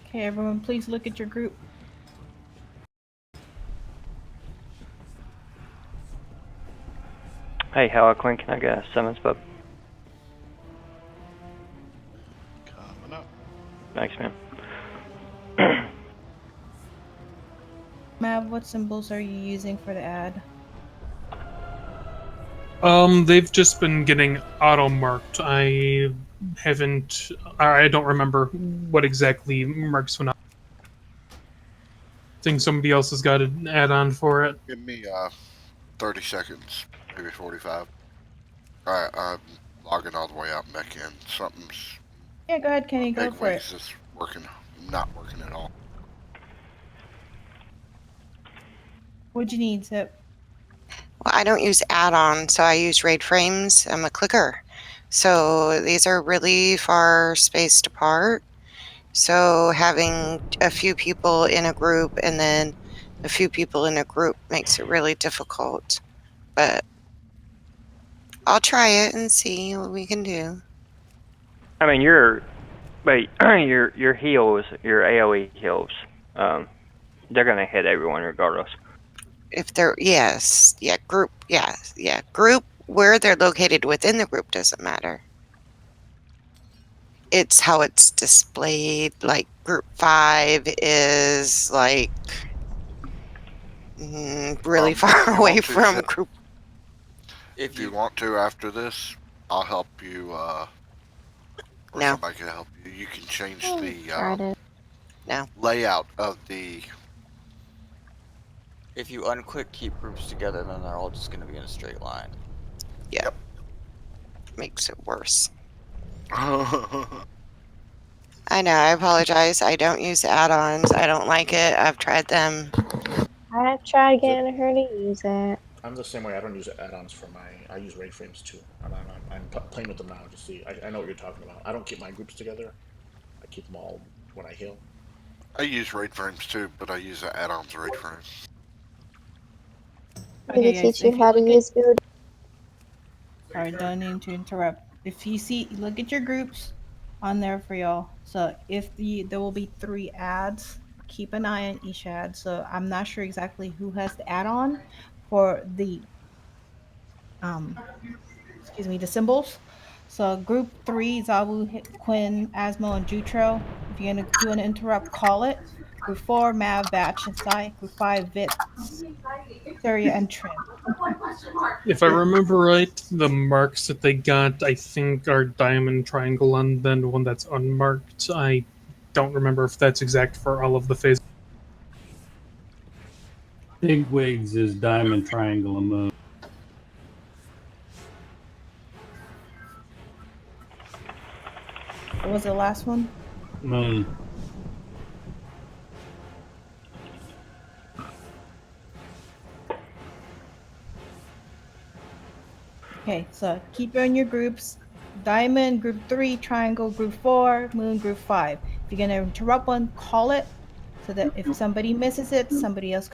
Okay, everyone, please look at your group. Hey, Harlequin, can I get a summons, bub? Coming up. Thanks, man. Mav, what symbols are you using for the ad? They've just been getting auto-marked. I don't remember what exactly marks went out. I think somebody else has got an add-on for it. Give me 30 seconds, maybe 45. Alright, I'm logging all the way out and back in. Something's Yeah, go ahead, Kenny, go big for it. ways is not working at all. What'd you need, Zip? Well, I don't use add-on, so I use RAID frames. I'm a clicker. So these are really far spaced apart. So having a few people in a group and then a few people in a group makes it really difficult. But I'll try it and see what we can do. I mean, your heals, your AoE heals, they're gonna hit everyone regardless. If they're, group, where they're located within the group doesn't matter. It's how it's displayed. Like group 5 is like really far away from group. If you want to after this, I'll help you, or No. somebody can help you. You can change the No. layout of the... If you unclick keep groups together, then they're all just going to be in a straight line. Yeah. Makes it worse. I know, I apologize. I don't use add-ons. I don't like it. I've tried them. I tried getting her to use it. I'm the same way. I don't use add-ons for I use RAID frames too. I'm playing with them now to see. I know what you're talking about. I don't keep my groups together. I keep them all when I heal. I use RAID frames too, but I use the add-ons RAID frames. I'm going to teach you how to use build. Sorry, don't need to interrupt. If you see, look at your groups on there for y'all. So there will be 3 ads. Keep an eye on each ad. So I'm not sure exactly who has the add-on for the the symbols. So group 3, Zabu, Quinn, Asmo, and Jutro. If you're gonna do an interrupt, call it. Group 4, Mav, Batch, and Sai. Group 5, Vitz, Syria, and Trim. If I remember right, the marks that they got, I think, are diamond, triangle, and then one that's unmarked. I don't remember if that's exact for all of the phases. Big wigs is diamond, triangle, and moon. What was the last one? Moon. Okay, so keep in your groups. Diamond, group 3, triangle, group 4, moon, group 5. If you're gonna interrupt one, call it so that if somebody misses it, somebody else.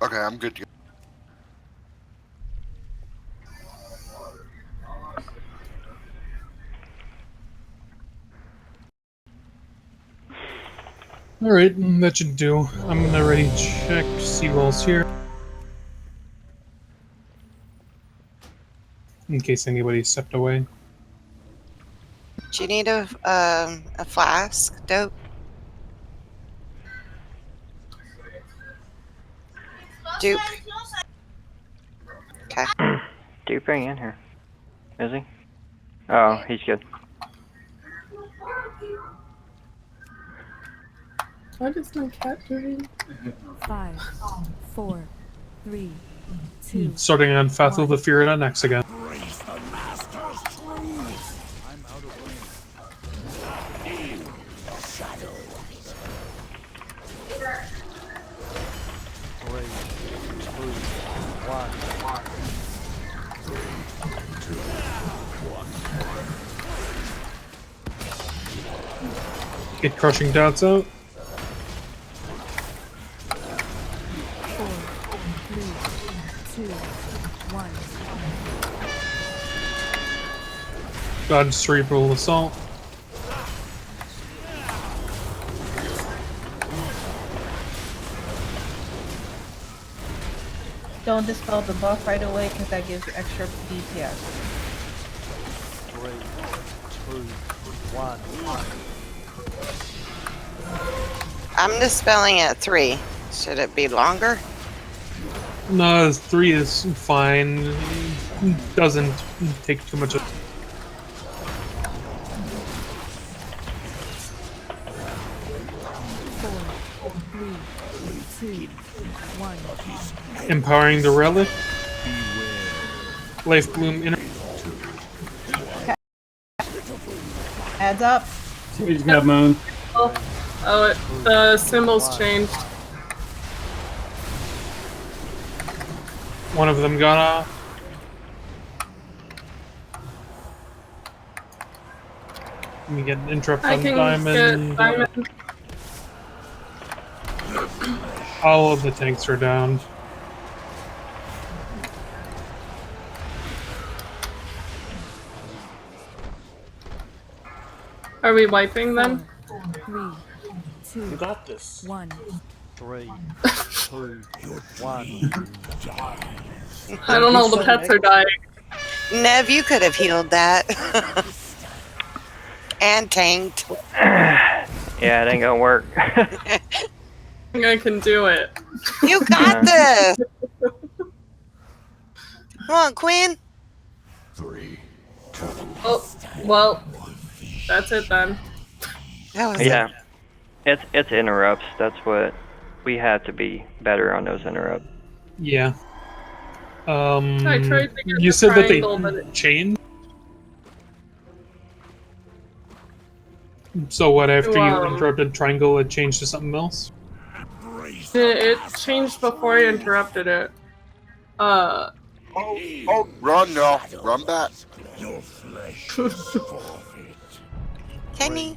Okay, I'm good to go. Alright, that should do. I'm gonna ready check seawalls here. In case anybody stepped away. Do you need a flask, Dope? Dupe. Okay. Dupe bring in here. Is he? Oh, he's good. What is my cat doing? 5, 4, 3, 2. Starting on Fathul the Fury on X again. Embrace the master's truth. I'm out of range. In the shadow. 3, 2, 1. Get crushing dots out. 4, 3, 2, 1. Dodge cerebral assault. Don't dispel the buff right away because that gives you extra DPS. 3, 2, 1. I'm dispelling at 3. Should it be longer? No, 3 is fine. Doesn't take too much of. 4, 3, 2, 1. Empowering the relic. Life bloom inner. Adds up. He's got moon. Oh, the symbols changed. One of them got off. Let me get an interrupt I on can diamond. get diamond. All of the tanks are down. Are we wiping then? 3, 2, You got this. 1. 3, 2, 1. I don't know, the pets are dying. Nev, you could have healed that. And tanked. Yeah, it ain't gonna work. I think I can do it. You got this! Come on, Queen. 3, 2. Oh, well, that's it then. That was Yeah. It's interrupts. That's what we have to be better on, those interrupts. Yeah. I tried to get You the said that they triangle, but it- changed? So what, after you Wow. interrupted triangle, it changed to something else? It changed before I interrupted it. Oh, run, y'all. Run back. Your flesh is forfeit. Kenny.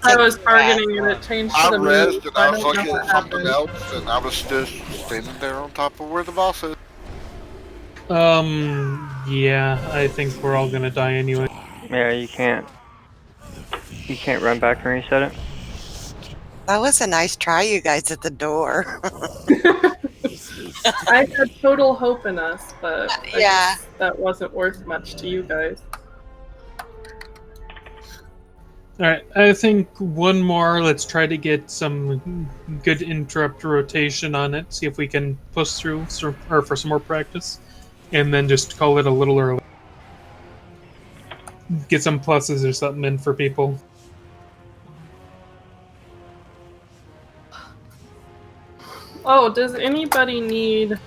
I was bargaining and it changed to I the rezzed move. and I I was don't know looking what at something happened. else, and I was just standing there on top of where the boss is. Yeah, I think we're all gonna die anyway. Yeah, you can't run back and reset it. That was a nice try, you guys, at the door. I had total hope in us, but I Yeah. guess that wasn't worth much to you guys. Alright, I think one more. Let's try to get some good interrupt rotation on it. See if we can push through or for some more practice. And then just call it a little early. Get some pluses or something in for people. Oh, does anybody need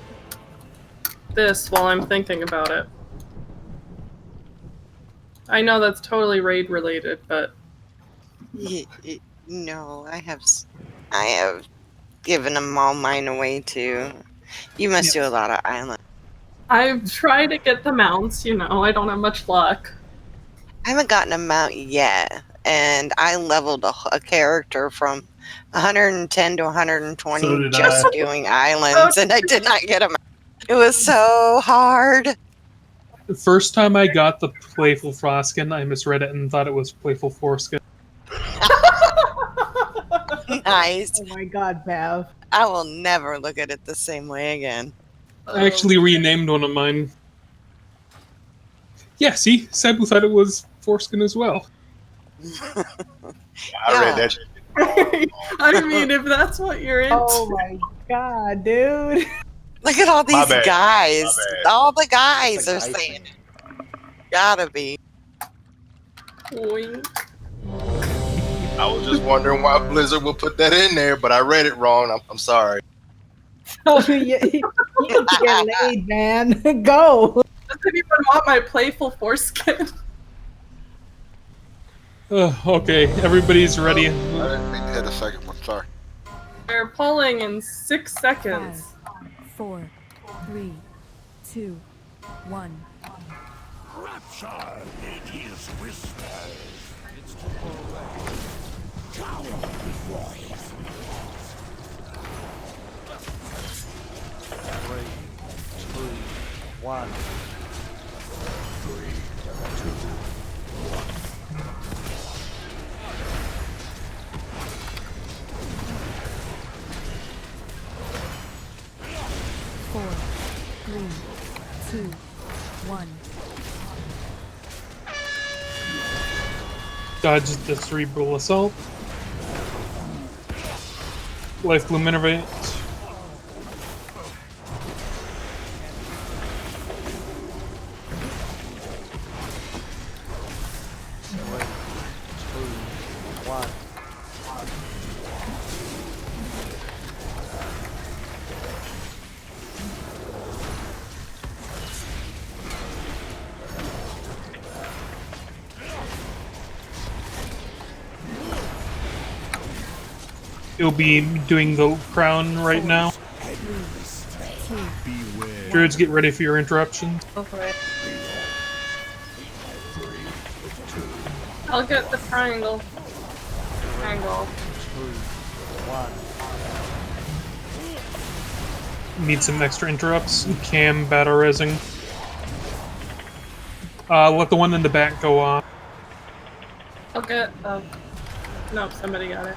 this while I'm thinking about it? I know that's totally raid related, but No, I have given them all mine away too. You must do a lot of island. I've tried to get the mounts, you know, I don't have much luck. I haven't gotten a mount yet, and I leveled a character from 110 to 120 So did just I. doing islands, and I did not get them. It was so hard. The first time I got the Playful Froskin, I misread it and thought it was Playful Foreskin. Nice. Oh my god, Bev. I will never look at it the same way again. I actually renamed one of mine. Yeah, see? Sabu thought it was Foreskin as well. I read that. I mean, if that's what you're into. Oh my god, dude. Look at all My these bad. guys. My bad. All the guys It's are like ice saying cream. gotta be. Oink. I was just wondering why Blizzard would put that in there, but I read it wrong. I'm sorry. Oh, you need to get laid, man. Go. Does anyone want my playful foreskin? Okay, everybody's ready. I didn't mean to hit a second one, sorry. We're pulling in 6 seconds. 5, 4, 3, 2, 1. Rapture, it is whispers. It's too far away. Cower before his Three, two, one. 3, 2, 1. Four, three, two, one. Dodge the Cerebral Assault. Life Bloom Innervate. Three, two, one. It'll be doing the crown right now. Beware. Druids, get ready for your interruptions. Go for it. I'll get the triangle. Triangle. Two, one. Need some extra interrupts. Cam battle resing. Let the one in the back go off. I'll get. Nope, somebody got it.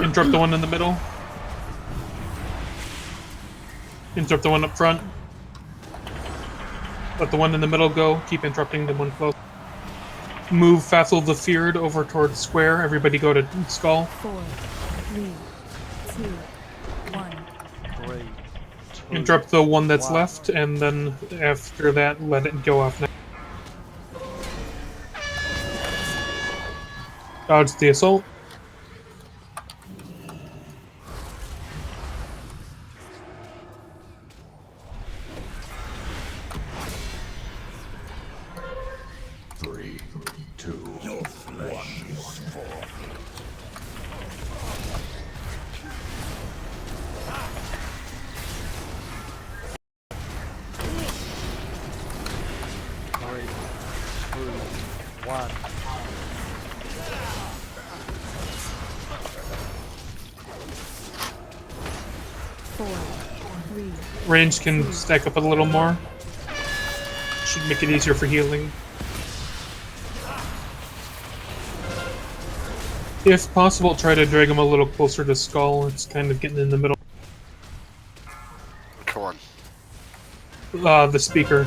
Interrupt the one in the middle. Interrupt the one up front. Let the one in the middle go. Keep interrupting the one close. Move Fathel the Feared over towards square. Everybody go to skull. 4, 3, 2, 1. Three, two, Interrupt the one that's one. left, and then after that, let it go off now. Dodge the assault. Three, two, your flesh is formed. Three, two, one. Four, three, Range can stack up a little more. Should make it easier for healing. If possible, try to drag him a little closer to skull. It's kind of getting in the middle. Which one? The speaker.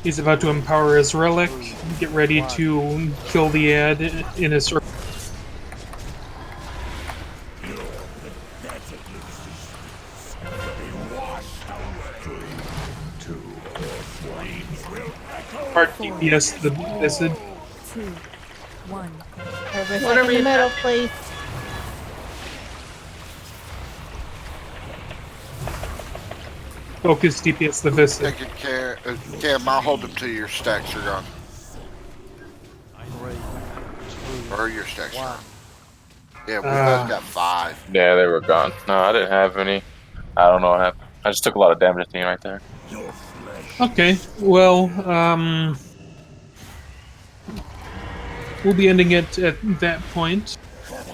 He's about to empower his relic. Get ready to kill the ad in his circle. Hard DPS the Visid. 2, 1. Everybody What are in we the middle, attacking? please. Focus DPS the Visid. Taking care. Cam, I'll hold them till your stacks are gone. Three, two, Or your stacks are one. gone. Yeah, we both got 5. Yeah, they were gone. No, I didn't have any. I don't know what happened. I just took a lot of damage at the end right there. Okay, well, we'll be ending it at that point.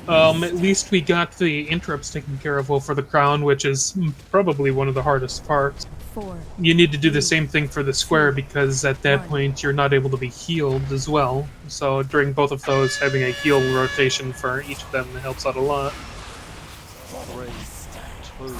At least we got the interrupts taken care of well for the crown, which is probably one of the hardest parts. 4. You need to do the 3, same thing for the square, 2, because at that 1. point you're not able to be healed as well. So during both of those, having a heal rotation for each of them helps out a lot. 3, 2,